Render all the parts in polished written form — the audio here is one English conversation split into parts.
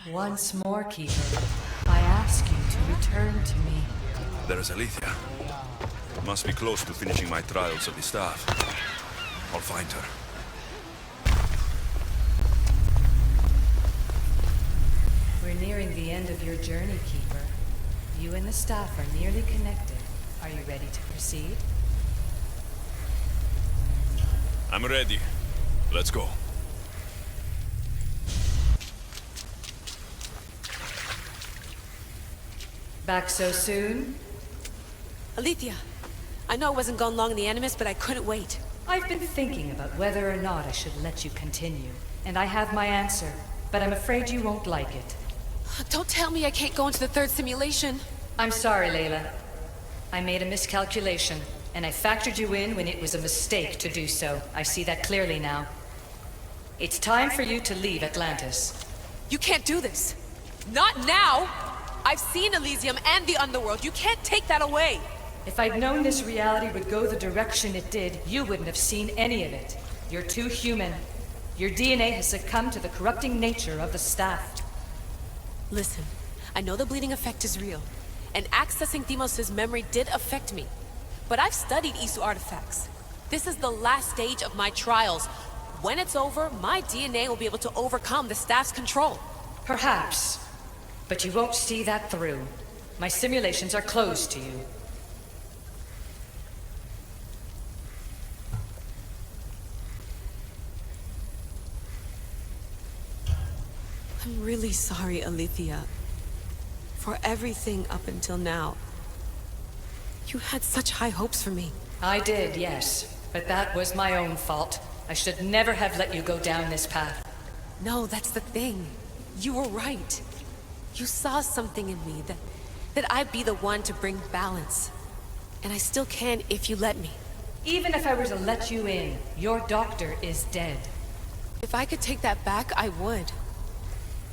Once more, Keeper, I ask you to return to me. There is Alethea. Must be close to finishing my trials of the staff. I'll find her. We're nearing the end of your journey, Keeper. You and the staff are nearly connected. Are you ready to proceed? I'm ready. Let's go. Back so soon? Alethea, I know I wasn't gone long in the Animus, but I couldn't wait. I've been thinking about whether or not I should let you continue, and I have my answer, but I'm afraid you won't like it. Don't tell me I can't go into the third simulation. I'm sorry, Layla. I made a miscalculation, and I factored you in when it was a mistake to do so. I see that clearly now. It's time for you to leave Atlantis. You can't do this. Not now! I've seen Elysium and the Underworld. You can't take that away! If I'd known this reality would go the direction it did, you wouldn't have seen any of it. You're too human. Your DNA has succumbed to the corrupting nature of the staff. Listen, I know the bleeding effect is real, and accessing Deimos' memory did affect me. But I've studied Isu artifacts. This is the last stage of my trials. When it's over, my DNA will be able to overcome the staff's control. Perhaps. But you won't see that through. My simulations are closed to you. I'm really sorry, Alethea. For everything up until now. You had such high hopes for me. I did, yes. But that was my own fault. I should never have let you go down this path. No, that's the thing. You were right. You saw something in me that I'd be the one to bring balance. And I still can if you let me. Even if I were to let you in, your doctor is dead. If I could take that back, I would.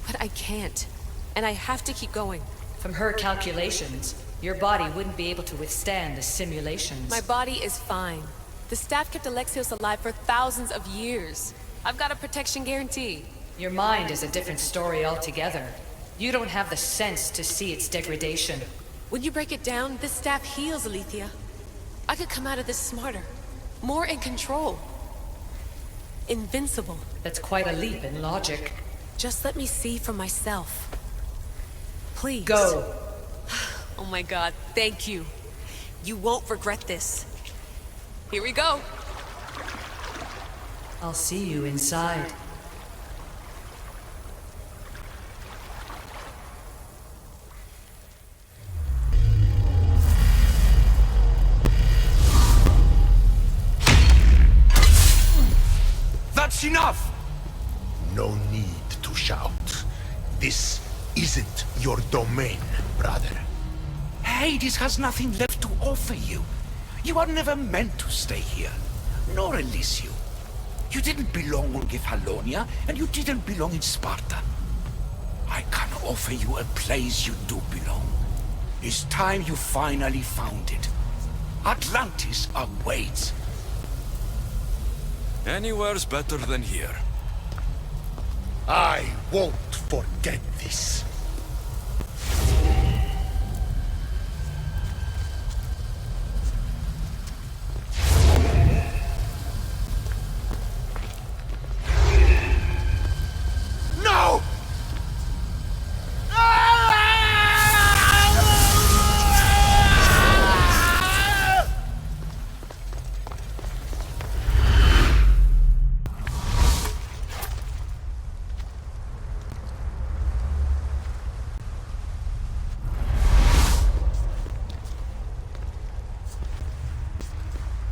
But I can't. And I have to keep going. From her calculations, your body wouldn't be able to withstand the simulations. My body is fine. The staff kept Alexios alive for thousands of years. I've got a protection guarantee. Your mind is a different story altogether. You don't have the sense to see its degradation. When you break it down, this staff heals, Alethea. I could come out of this smarter, more in control. Invincible. That's quite a leap in logic. Just let me see for myself. Please. Go. Oh my god, thank you. You won't regret this. Here we go. I'll see you inside. That's enough! No need to shout. This isn't your domain, brother. Hades has nothing left to offer you. You are never meant to stay here, nor Elysium. You didn't belong on Kefalonia, and you didn't belong in Sparta. I can offer you a place you do belong. It's time you finally found it. Atlantis awaits. Anywhere's better than here. I won't forget this. No!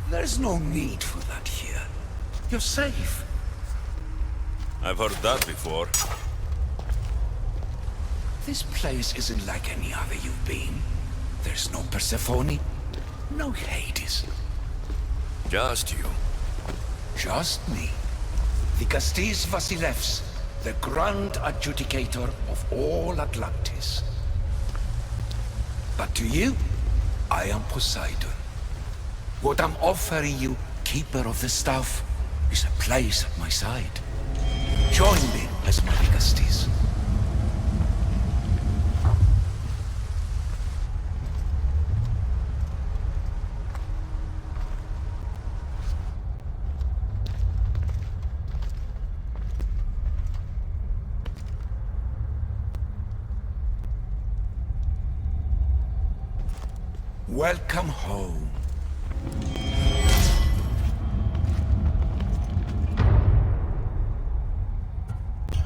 There's no need for that here. You're safe. I've heard that before. This place isn't like any other you've been. There's no Persephone, no Hades. Just you. Just me. The Castis Vasilevs, the grand adjudicator of all Atlantis. But to you, I am Poseidon. What I'm offering you, Keeper of the Staff, is a place at my side. Join me as my Castis. Welcome home.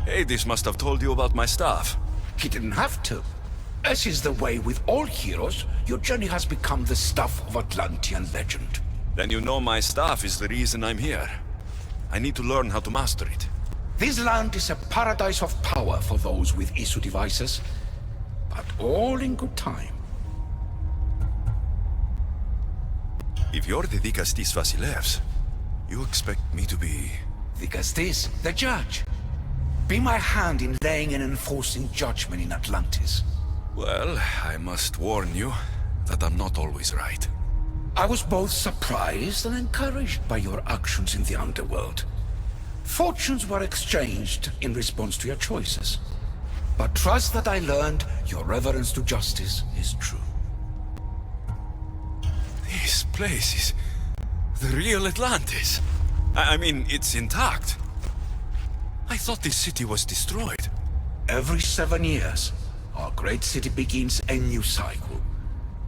Hades must have told you about my staff. He didn't have to. As is the way with all heroes, your journey has become the stuff of Atlantean legend. Then you know my staff is the reason I'm here. I need to learn how to master it. This land is a paradise of power for those with Isu devices, but all in good time. If you're the Dikastis Vasilevs, you expect me to be... Dikastis, the judge. Be my hand in laying and enforcing judgment in Atlantis. Well, I must warn you that I'm not always right. I was both surprised and encouraged by your actions in the underworld. Fortunes were exchanged in response to your choices. But trust that I learned your reverence to justice is true. This place is the real Atlantis. I mean, it's intact. I thought this city was destroyed. Every 7 years, our great city begins a new cycle,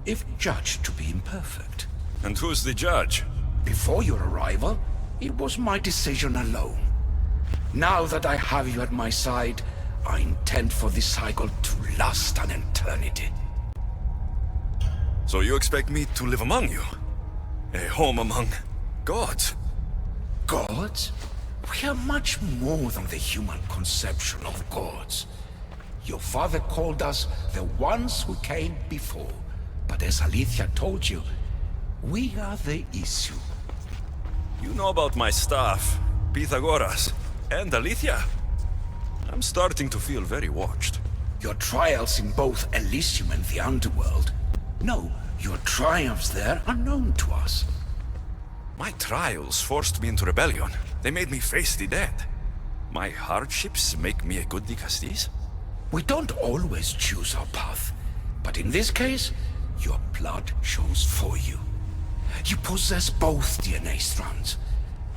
if judged to be imperfect. And who's the judge? Before your arrival, it was my decision alone. Now that I have you at my side, I intend for this cycle to last an eternity. So you expect me to live among you? A home among gods? Gods? We are much more than the human conception of gods. Your father called us the ones who came before. But as Alethea told you, we are the issue. You know about my staff, Pythagoras, and Alethea. I'm starting to feel very watched. Your trials in both Elysium and the underworld. No, your triumphs there are known to us. My trials forced me into rebellion. They made me face the dead. My hardships make me a good Dikastis? We don't always choose our path, but in this case, your blood shows for you. You possess both DNA strands,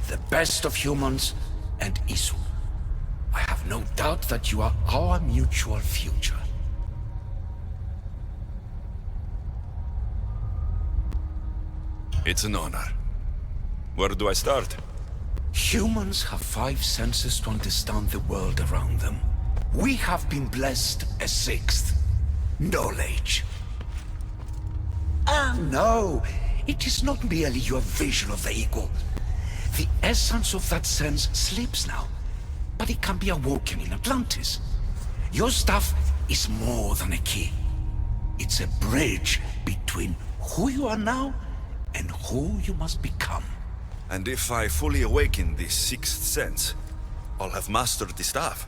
the best of humans and Isu. I have no doubt that you are our mutual future. It's an honor. Where do I start? Humans have 5 senses to understand the world around them. We have been blessed a 6th. Knowledge. Ah, no. It is not merely your vision of the eagle. The essence of that sense sleeps now, but it can be awoken in Atlantis. Your stuff is more than a key. It's a bridge between who you are now and who you must become. And if I fully awaken this 6th sense, I'll have mastered the staff.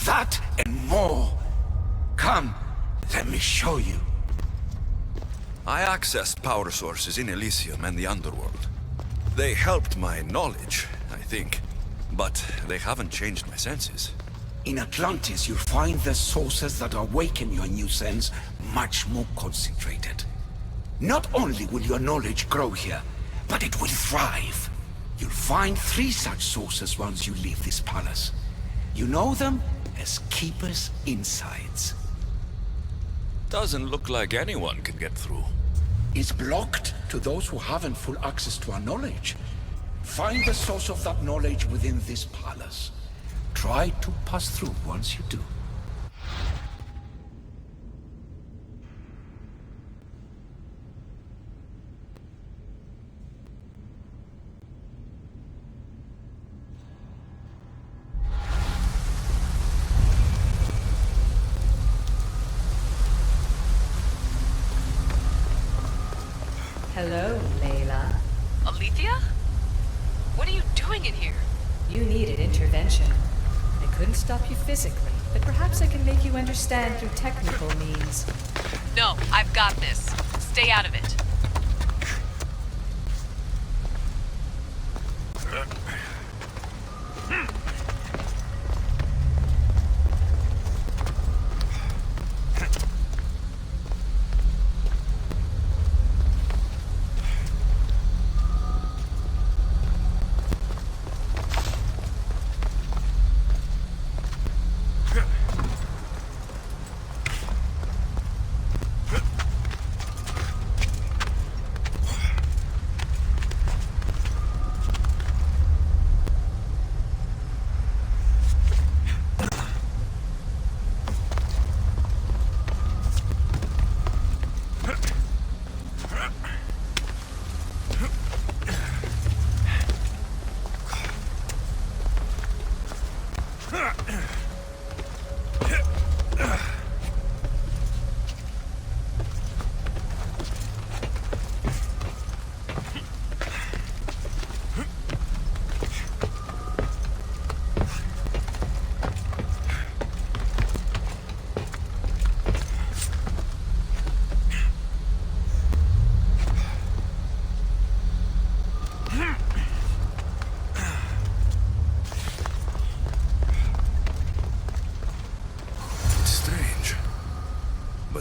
That and more. Come, let me show you. I accessed power sources in Elysium and the underworld. They helped my knowledge, I think. But they haven't changed my senses. In Atlantis, you'll find the sources that awaken your new sense much more concentrated. Not only will your knowledge grow here, but it will thrive. You'll find 3 such sources once you leave this palace. You know them as Keeper's Insides. Doesn't look like anyone can get through. It's blocked to those who haven't full access to our knowledge. Find the source of that knowledge within this palace. Try to pass through once you do. Hello, Layla. Alethea? What are you doing in here? You needed intervention. I couldn't stop you physically, but perhaps I can make you understand through technical means. No, I've got this. Stay out of it.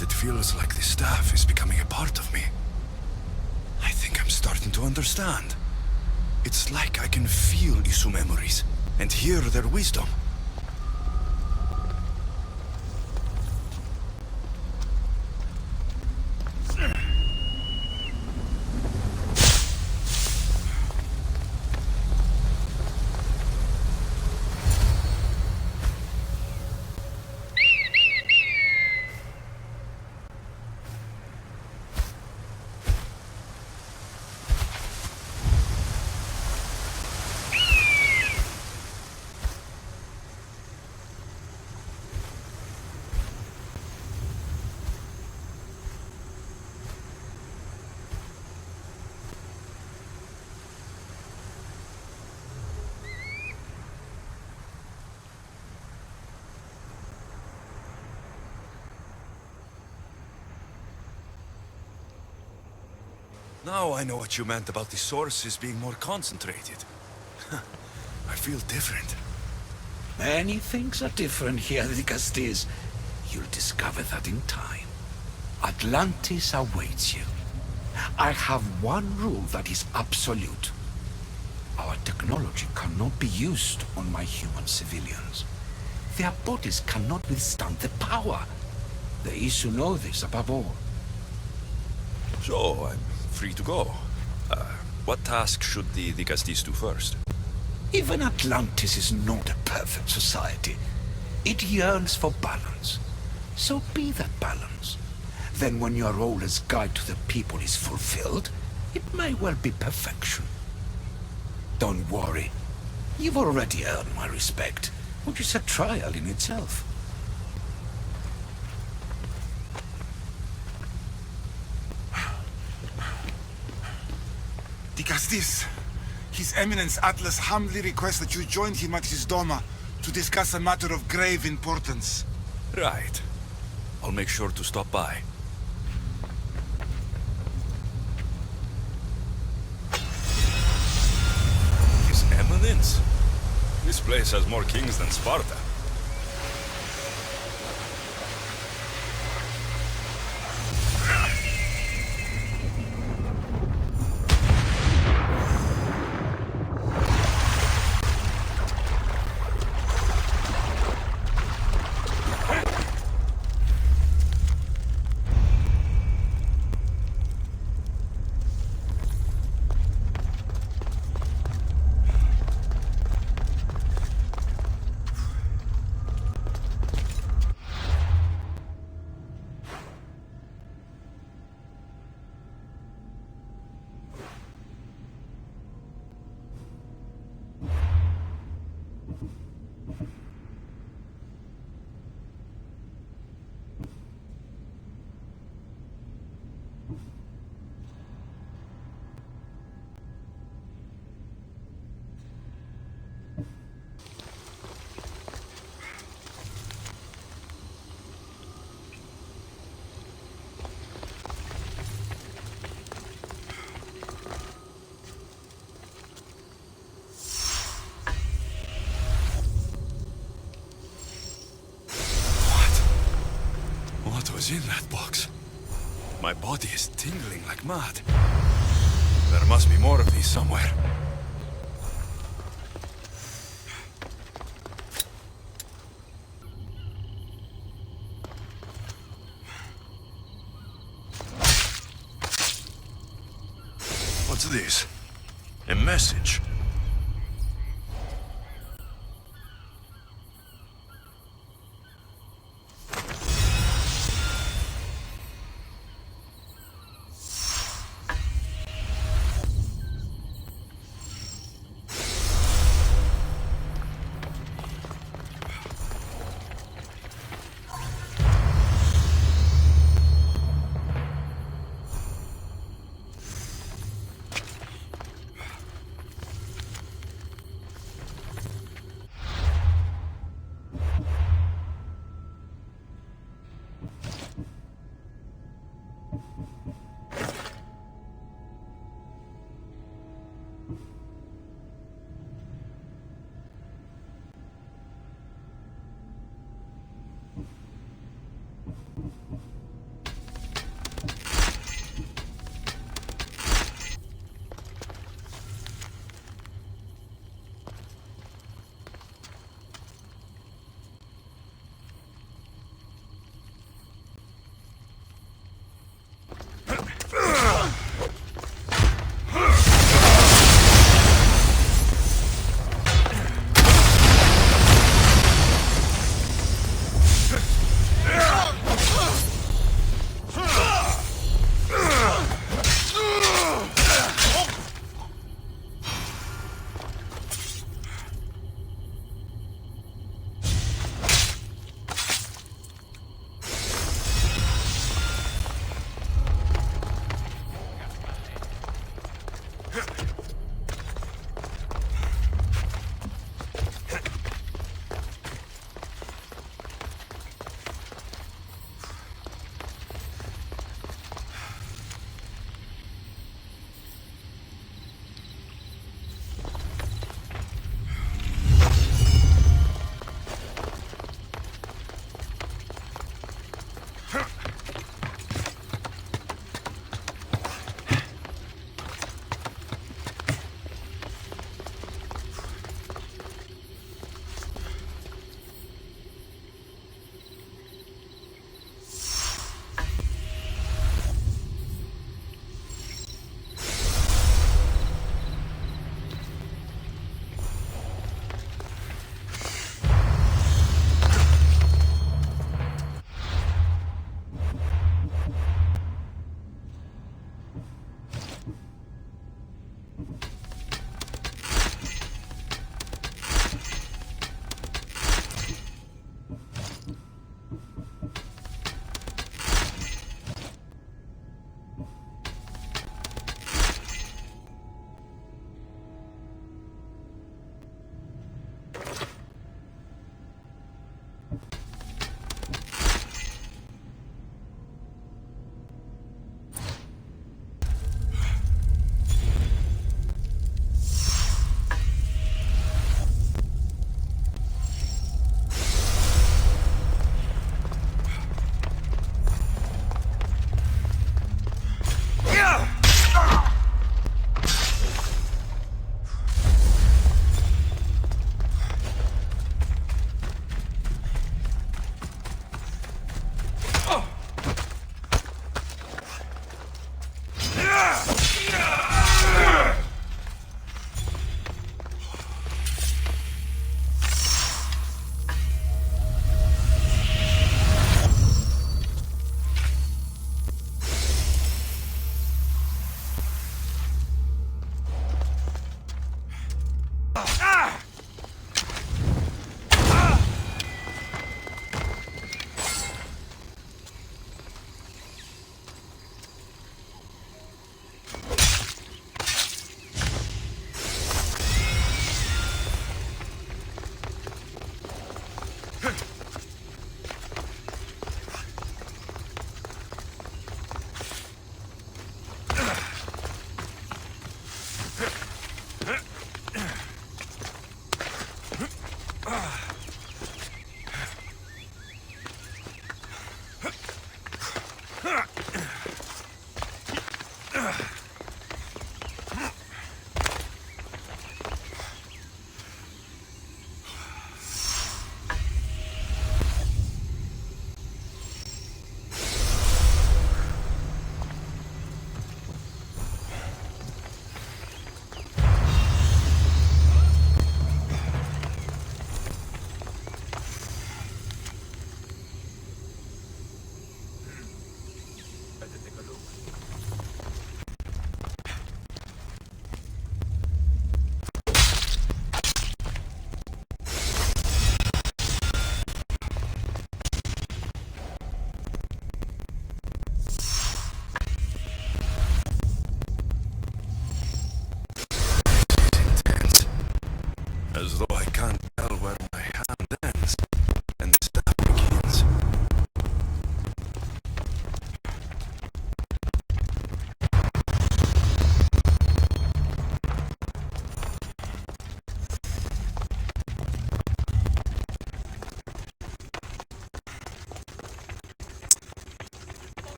but it feels like the staff is becoming a part of me. I think I'm starting to understand. It's like I can feel Isu memories and hear their wisdom. Now I know what you meant about the sources being more concentrated. I feel different. Many things are different here, Dicastis. You'll discover that in time. Atlantis awaits you. I have one rule that is absolute. Our technology cannot be used on my human civilians. Their bodies cannot withstand the power. The Isu know this above all. So, I'm free to go. What task should the Dicastis do first? Even Atlantis is not a perfect society. It yearns for balance. So be that balance. Then when your role as guide to the people is fulfilled, it may well be perfection. Don't worry. You've already earned my respect, which is a trial in itself. Dicastis, His Eminence Atlas humbly requests that you join him at his Doma to discuss a matter of grave importance. Right. I'll make sure to stop by. His Eminence? This place has more kings than Sparta. What was in that box? My body is tingling like mad. There must be more of these somewhere. What's this? A message?